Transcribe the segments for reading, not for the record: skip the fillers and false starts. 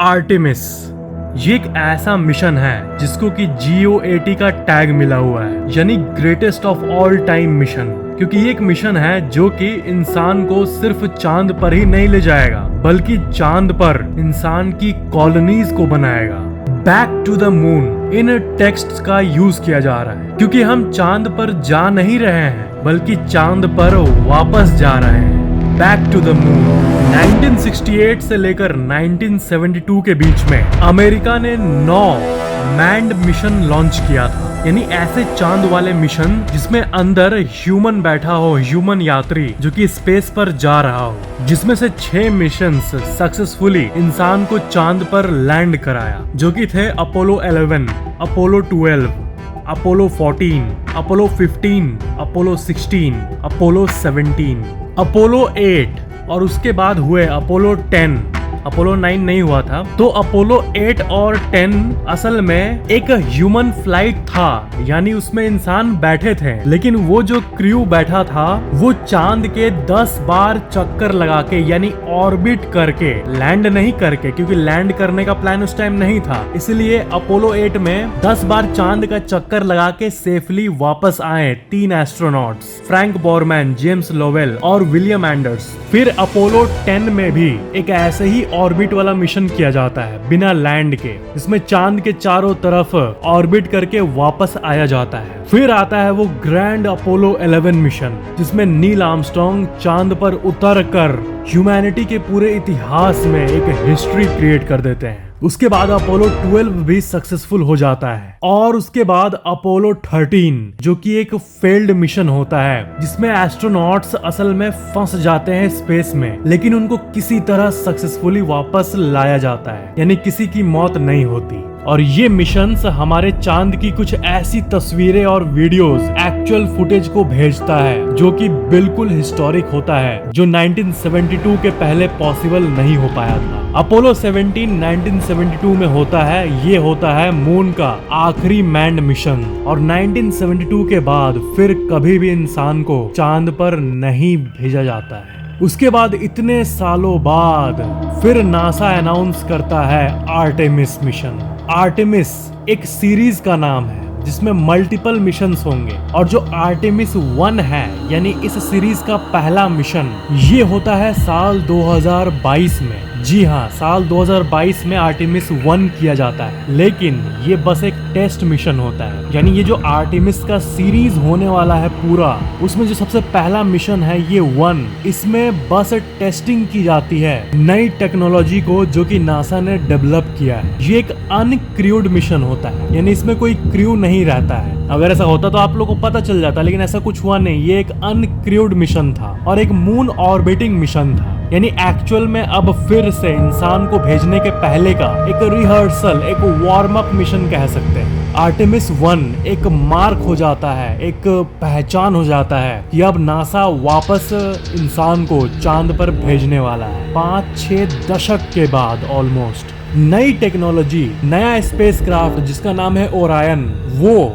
Artemis ये एक ऐसा मिशन है जिसको कि GOAT का टैग मिला हुआ है, यानी greatest of all time mission. क्योंकि ये एक मिशन है जो कि इंसान को सिर्फ चांद पर ही नहीं ले जाएगा, बल्कि चांद पर इंसान की कॉलोनीज को बनाएगा। Back to the moon in text का यूज किया जा रहा है, क्योंकि हम चांद पर जा नहीं रहे हैं, बल्कि चांद पर वापस जा रहे हैं। बैक टू द मून 1968 से लेकर 1972 के बीच में अमेरिका ने 9 मैन्ड मिशन लॉन्च किया था, यानी ऐसे चांद वाले मिशन जिसमें अंदर ह्यूमन बैठा हो, ह्यूमन यात्री जो कि स्पेस पर जा रहा हो। जिसमें से 6 मिशंस सक्सेसफुली इंसान को चांद पर लैंड कराया, जो कि थे Apollo 11, Apollo 12, Apollo 14, Apollo 15, Apollo 16, Apollo 17, Apollo 8 और उसके बाद हुए अपोलो 10। अपोलो 9 नहीं हुआ था, तो अपोलो 8 और 10 असल में एक ह्यूमन फ्लाइट था, यानी उसमें इंसान बैठे थे, लेकिन वो जो क्रू बैठा था वो चांद के 10 बार चक्कर लगा के, यानी ऑर्बिट करके, लैंड नहीं करके, क्योंकि लैंड करने का प्लान उस टाइम नहीं था। इसलिए अपोलो 8 में 10 बार चांद का चक्कर लगा के सेफली वापस आए 3 astronauts, Frank Borman, James Lovell और विलियम एंडर्स। फिर अपोलो 10 में भी एक ऐसे ही ऑर्बिट वाला मिशन किया जाता है बिना लैंड के, जिसमें चांद के चारों तरफ ऑर्बिट करके वापस आया जाता है। फिर आता है वो ग्रैंड अपोलो 11 मिशन, जिसमें नील आर्मस्ट्रांग चांद पर उतर कर ह्यूमैनिटी के पूरे इतिहास में एक हिस्ट्री क्रिएट कर देते हैं। उसके बाद अपोलो 12 भी सक्सेसफुल हो जाता है, और उसके बाद अपोलो 13 जो कि एक फेल्ड मिशन होता है, जिसमें एस्ट्रोनॉट्स असल में फंस जाते हैं स्पेस में, लेकिन उनको किसी तरह सक्सेसफुली वापस लाया जाता है, यानी किसी की मौत नहीं होती। और ये मिशंस हमारे चांद की कुछ ऐसी तस्वीरें और वीडियोस, एक्चुअल फुटेज को भेजता है जो कि बिल्कुल हिस्टोरिक होता है, जो 1972 के पहले पॉसिबल नहीं हो पाया था। अपोलो 17 1972 में होता है, ये होता है मून का आखिरी मैन्ड मिशन, और 1972 के बाद फिर कभी भी इंसान को चांद पर नहीं भेजा जाता है। उसके बाद इतने सालों बाद फिर नासा अनाउंस करता है आर्टेमिस मिशन। आर्टेमिस एक सीरीज का नाम है जिसमें मल्टीपल मिशंस होंगे, और जो आर्टेमिस 1 है, यानी इस सीरीज का पहला मिशन, ये होता है साल 2022 में। जी हाँ, साल 2022 में आर्टेमिस 1 किया जाता है, लेकिन ये बस एक टेस्ट मिशन होता है। यानी ये जो आर्टेमिस का सीरीज होने वाला है पूरा, उसमें जो सबसे पहला मिशन है ये 1, इसमें बस टेस्टिंग की जाती है नई टेक्नोलॉजी को जो कि नासा ने डेवलप किया है। ये एक अनक्रूड मिशन होता है, यानी इसमें कोई क्रू नहीं रहता है। अगर ऐसा होता तो आप लोगों को पता चल जाता, लेकिन ऐसा कुछ हुआ नहीं। ये एक अनक्रूड मिशन था और एक मून ऑर्बिटिंग मिशन था, यानी एक्चुअल में अब फिर से इंसान को भेजने के पहले का एक रिहर्सल, एक वार्म अप मिशन कह सकते हैं। आर्टेमिस 1 एक मार्क हो जाता है, एक पहचान हो जाता है कि अब नासा वापस इंसान को चांद पर भेजने वाला है। 5-6 दशक के बाद ऑलमोस्ट नई टेक्नोलॉजी, नया स्पेसक्राफ्ट जिसका नाम है ओरायन, वो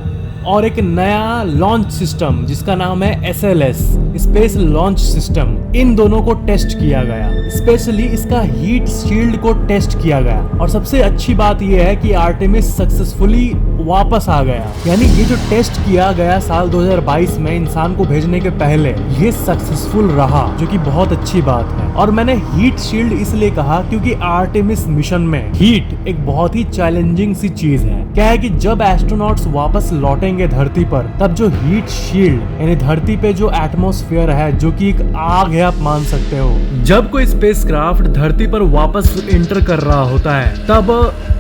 और एक नया लॉन्च सिस्टम जिसका नाम है SLS, स्पेस लॉन्च सिस्टम, इन दोनों को टेस्ट किया गया। स्पेशली इसका हीट शील्ड को टेस्ट किया गया, और सबसे अच्छी बात यह है कि आर्टेमिस सक्सेसफुली वापस आ गया। यानी ये जो टेस्ट किया गया साल 2022 में इंसान को भेजने के पहले, ये सक्सेसफुल रहा, जो कि बहुत अच्छी बात है। और मैंने हीट शील्ड इसलिए कहा क्योंकि आर्टेमिस मिशन में हीट एक बहुत ही चैलेंजिंग सी चीज है। क्या है कि जब एस्ट्रोनॉट्स वापस लौटेंगे धरती पर, तब जो हीट शील्ड, यानी धरती पे जो एटमॉस्फेयर है, जो कि एक आग है आप मान सकते हो, जब कोई स्पेसक्राफ्ट धरती पर वापस एंटर कर रहा होता है, तब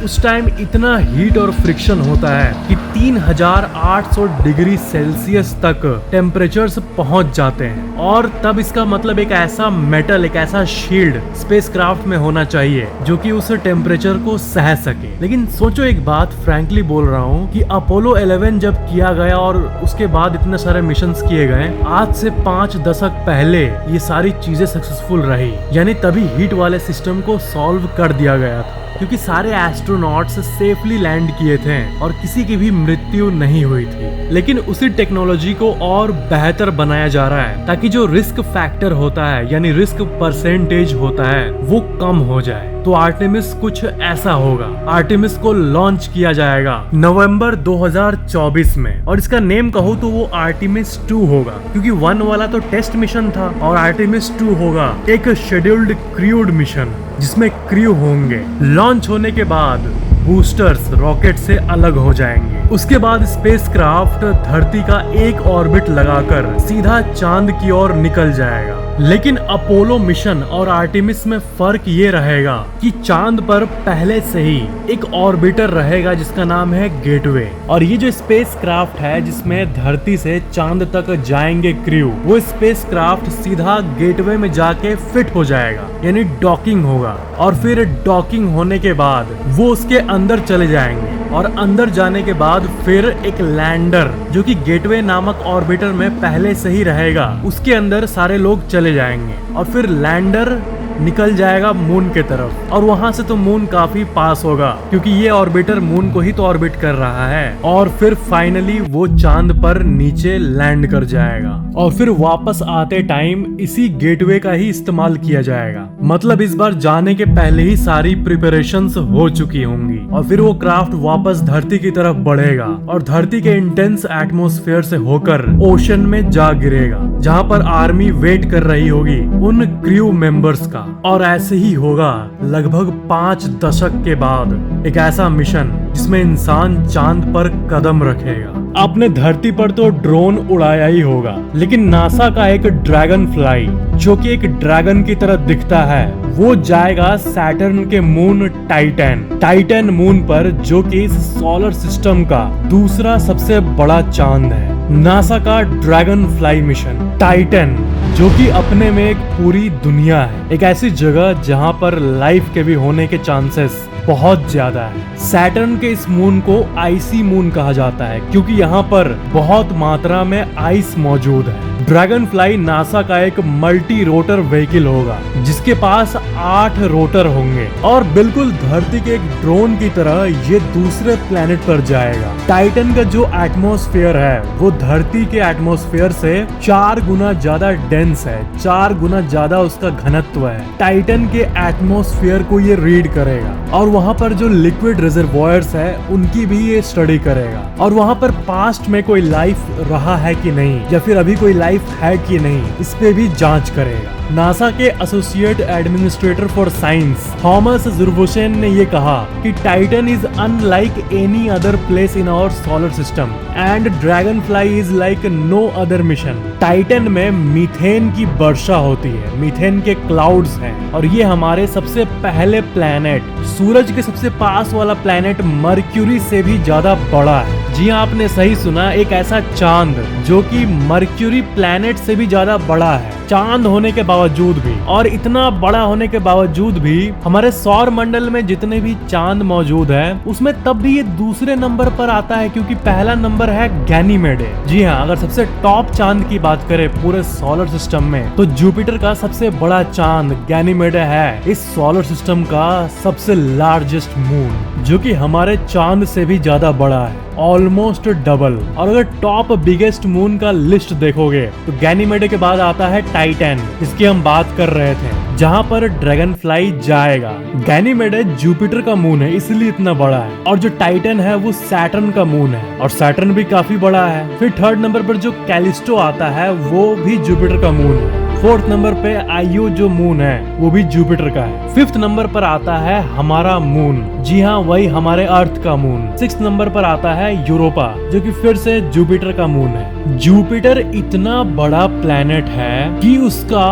उस टाइम इतना हीट और फ्रिक्शन होता है कि 3800 डिग्री सेल्सियस तक टेम्परेचर्स पहुंच जाते हैं। और तब इसका मतलब एक ऐसा मेटल, एक ऐसा शील्ड स्पेसक्राफ्ट में होना चाहिए जो कि उस टेम्परेचर को सह सके। लेकिन सोचो एक बात, फ्रैंकली बोल रहा हूँ कि अपोलो 11 जब किया गया और उसके बाद इतने सारे मिशंस किए गए, आज से 5 दशक पहले ये सारी चीजें सक्सेसफुल रही, यानी तभी हीट वाले सिस्टम को सॉल्व कर दिया गया था। क्योंकि सारे एस्ट्रोनॉट्स सेफली लैंड किए थे और किसी की भी मृत्यु नहीं हुई थी। लेकिन उसी टेक्नोलॉजी को और बेहतर बनाया जा रहा है ताकि जो रिस्क फैक्टर होता है यानी रिस्क परसेंटेज होता है वो कम हो जाए। तो आर्टेमिस कुछ ऐसा होगा। आर्टेमिस को लॉन्च किया जाएगा नवंबर 2024 में और इसका नेम कहूँ तो वो आर्टेमिस 2 होगा, क्योंकि 1 वाला तो टेस्ट मिशन था और आर्टेमिस 2 होगा एक शेड्यूल्ड क्रूड मिशन जिसमें क्रू होंगे। लॉन्च होने के बाद बूस्टर्स रॉकेट से अलग हो जाएंगे। उसके बाद स्पेसक्राफ्ट धरती का एक ऑर्बिट लगाकर सीधा चांद की ओर निकल जाएगा। लेकिन अपोलो मिशन और आर्टेमिस में फर्क ये रहेगा कि चांद पर पहले से ही एक ऑर्बिटर रहेगा जिसका नाम है गेटवे, और ये जो स्पेसक्राफ्ट है जिसमें धरती से चांद तक जाएंगे क्रू, वो स्पेसक्राफ्ट सीधा गेटवे में जाके फिट हो जाएगा यानी डॉकिंग होगा। और फिर डॉकिंग होने के बाद वो उसके अंदर चले जाएंगे और अंदर जाने के बाद फिर एक लैंडर जो कि गेटवे नामक ऑर्बिटर में पहले से ही रहेगा उसके अंदर सारे लोग चले जाएंगे और फिर लैंडर निकल जाएगा मून के तरफ। और वहां से तो मून काफी पास होगा क्योंकि ये ऑर्बिटर मून को ही तो ऑर्बिट कर रहा है। और फिर फाइनली वो चांद पर नीचे लैंड कर जाएगा और फिर वापस आते टाइम इसी गेटवे का ही इस्तेमाल किया जाएगा। मतलब इस बार जाने के पहले ही सारी प्रिपरेशंस हो चुकी होंगी और फिर वो क्राफ्ट वापस धरती की तरफ बढ़ेगा और धरती के इंटेंस एटमॉस्फेयर से होकर ओशन में जा गिरेगा जहाँ पर आर्मी वेट कर रही होगी उन क्रू मेंबर्स का। और ऐसे ही होगा लगभग 5 दशक के बाद एक ऐसा मिशन जिसमें इंसान चांद पर कदम रखेगा। आपने धरती पर तो ड्रोन उड़ाया ही होगा, लेकिन नासा का एक ड्रैगन फ्लाई जो कि एक ड्रैगन की तरह दिखता है वो जाएगा सैटर्न के मून टाइटन मून पर, जो कि इस सोलर सिस्टम का दूसरा सबसे बड़ा चांद है। नासा का ड्रैगन फ्लाई मिशन टाइटन जो कि अपने में एक पूरी दुनिया है, एक ऐसी जगह जहां पर लाइफ के भी होने के चांसेस बहुत ज्यादा है। सैटर्न के इस मून को आइसी मून कहा जाता है क्योंकि यहाँ पर बहुत मात्रा में आइस मौजूद है। ड्रैगन फ्लाई नासा का एक मल्टी रोटर व्हीकल होगा जिसके पास 8 रोटर होंगे और बिल्कुल धरती के एक ड्रोन की तरह ये दूसरे प्लेनेट पर जाएगा। टाइटन का जो एटमॉस्फेयर है वो धरती के एटमॉस्फेयर से 4 गुना ज्यादा डेंस है, 4 गुना ज्यादा उसका घनत्व है। टाइटन के एटमॉस्फेयर को ये रीड करेगा और वहाँ पर जो लिक्विड रिजर्वॉयर्स है उनकी भी ये स्टडी करेगा और वहाँ पर पास्ट में कोई लाइफ रहा है कि नहीं या फिर अभी कोई लाइफ है कि नहीं इस पे भी जांच करेगा। नासा के associate administrator for science Thomas Zurbuchen ने ये कहा कि Titan is unlike any other place in our solar system and Dragonfly is like no other mission. Titan में मीथेन की वर्षा होती है, मीथेन के क्लाउड्स हैं और ये हमारे सबसे पहले प्लैनेट सूरज के सबसे पास वाला प्लैनेट मर्क्यूरी से भी ज्यादा बड़ा है। जी हाँ, आपने सही सुना, एक ऐसा चांद जो कि मर्क्यूरी प्लैनेट से भी ज्यादा बड़ा है। चांद होने के बावजूद भी और इतना बड़ा होने के बावजूद भी हमारे सौर मंडल में जितने भी चांद मौजूद है उसमें तब भी ये दूसरे नंबर पर आता है क्योंकि पहला नंबर है गैनीमेडे। जी हाँ, अगर सबसे टॉप चांद की बात करें पूरे सोलर सिस्टम में तो जुपिटर का सबसे बड़ा चांद गैनीमेडे है इस सोलर सिस्टम का सबसे लार्जेस्ट मून जो कि हमारे चांद से भी ज्यादा बड़ा है, ऑलमोस्ट डबल। और अगर टॉप बिगेस्ट मून का लिस्ट देखोगे तो गैनीमेडे के बाद आता है टाइटन जिसकी हम बात कर रहे थे, जहां पर ड्रैगन फ्लाई जाएगा। गैनीमेडे जुपिटर का मून है इसलिए इतना बड़ा है और जो टाइटन है वो सैटर्न का मून है और सैटर्न भी काफी बड़ा है। फिर थर्ड नंबर पर जो कैलिस्टो आता है वो भी जुपिटर का मून है। फोर्थ नंबर पे आईओ जो मून है वो भी जुपिटर का है। फिफ्थ नंबर पर आता है हमारा मून, जी हाँ वही हमारे अर्थ का मून। सिक्स नंबर पर आता है यूरोपा जो कि फिर से जुपिटर का मून है। जुपिटर इतना बड़ा प्लेनेट है कि उसका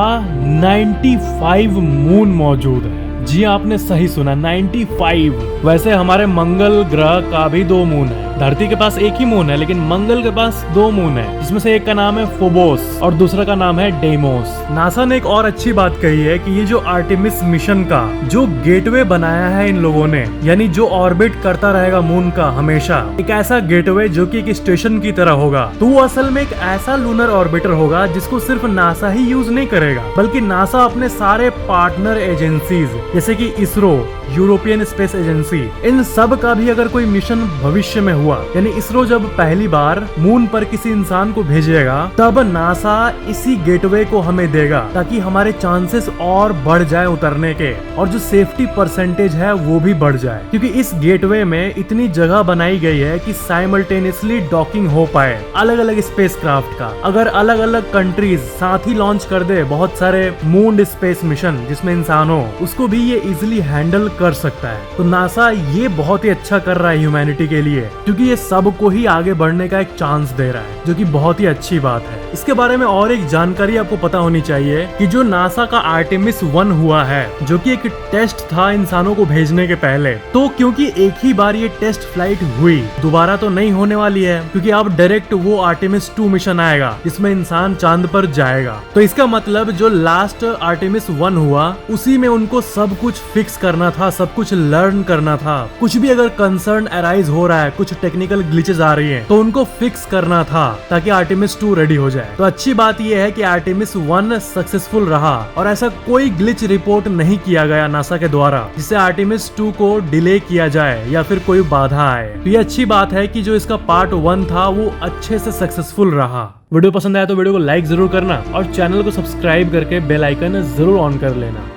95 मून मौजूद है। जी आपने सही सुना, 95। वैसे हमारे मंगल ग्रह का भी 2 मून है धरती के पास एक ही मून है, लेकिन मंगल के पास 2 मून है, जिसमें से एक का नाम है फोबोस और दूसरा का नाम है डेमोस। नासा ने एक और अच्छी बात कही है कि ये जो आर्टेमिस मिशन का जो गेटवे बनाया है इन लोगों ने, यानी जो ऑर्बिट करता रहेगा मून का हमेशा, एक ऐसा गेटवे जो कि एक स्टेशन की तरह होगा, तो वो असल में एक ऐसा लूनर ऑर्बिटर होगा जिसको सिर्फ नासा ही यूज नहीं करेगा, बल्कि नासा अपने सारे पार्टनर एजेंसीज जैसे कि इसरो, यूरोपियन स्पेस एजेंसी, इन सब का भी अगर कोई मिशन भविष्य में हुआ, यानी इसरो जब पहली बार मून पर किसी इंसान को भेजेगा, तब नासा इसी गेटवे को हमें देगा ताकि हमारे चांसेस और बढ़ जाए उतरने के, और जो सेफ्टी परसेंटेज है वो भी बढ़ जाए, क्योंकि इस गेटवे में इतनी जगह बनाई गई है कि साइमल्टेनियसली डॉकिंग हो पाए अलग अलग स्पेसक्राफ्ट का। अगर अलग अलग कंट्रीज साथ ही लॉन्च कर दे बहुत सारे मून स्पेस मिशन जिसमें इंसान हो, उसको भी ये इजिली हैंडल कर सकता है। तो नासा ये बहुत ही अच्छा कर रहा है ह्यूमैनिटी के लिए, क्योंकि ये सबको ही आगे बढ़ने का एक चांस दे रहा है, जो कि बहुत ही अच्छी बात है। इसके बारे में और एक जानकारी आपको पता होनी चाहिए कि जो नासा का आर्टेमिस 1 हुआ है, जो कि एक टेस्ट था इंसानों को भेजने के पहले, तो क्योंकि एक ही बार ये टेस्ट फ्लाइट हुई, दोबारा तो नहीं होने वाली है, क्योंकि अब डायरेक्ट वो आर्टेमिस 2 मिशन आएगा जिसमें इंसान चांद पर जाएगा। तो इसका मतलब जो लास्ट आर्टेमिस 1 हुआ, उसी में उनको सब कुछ फिक्स करना था, सब कुछ लर्न करना था। कुछ भी अगर कंसर्न अराइज हो रहा है, कुछ टेक्निकल ग्लिचेस आ रही हैं, तो उनको फिक्स करना था ताकि आर्टेमिस 2 रेडी हो जाए। तो अच्छी बात यह है कि आर्टेमिस 1 सक्सेसफुल रहा और ऐसा कोई ग्लिच रिपोर्ट नहीं किया गया नासा के द्वारा जिससे आर्टेमिस 2 को डिले किया जाए या फिर कोई बाधा आए। तो ये अच्छी बात है कि जो इसका पार्ट 1 था वो अच्छे से सक्सेसफुल रहा। वीडियो पसंद आया तो वीडियो को लाइक जरूर करना और चैनल को सब्सक्राइब करके बेल आइकन जरूर ऑन कर लेना।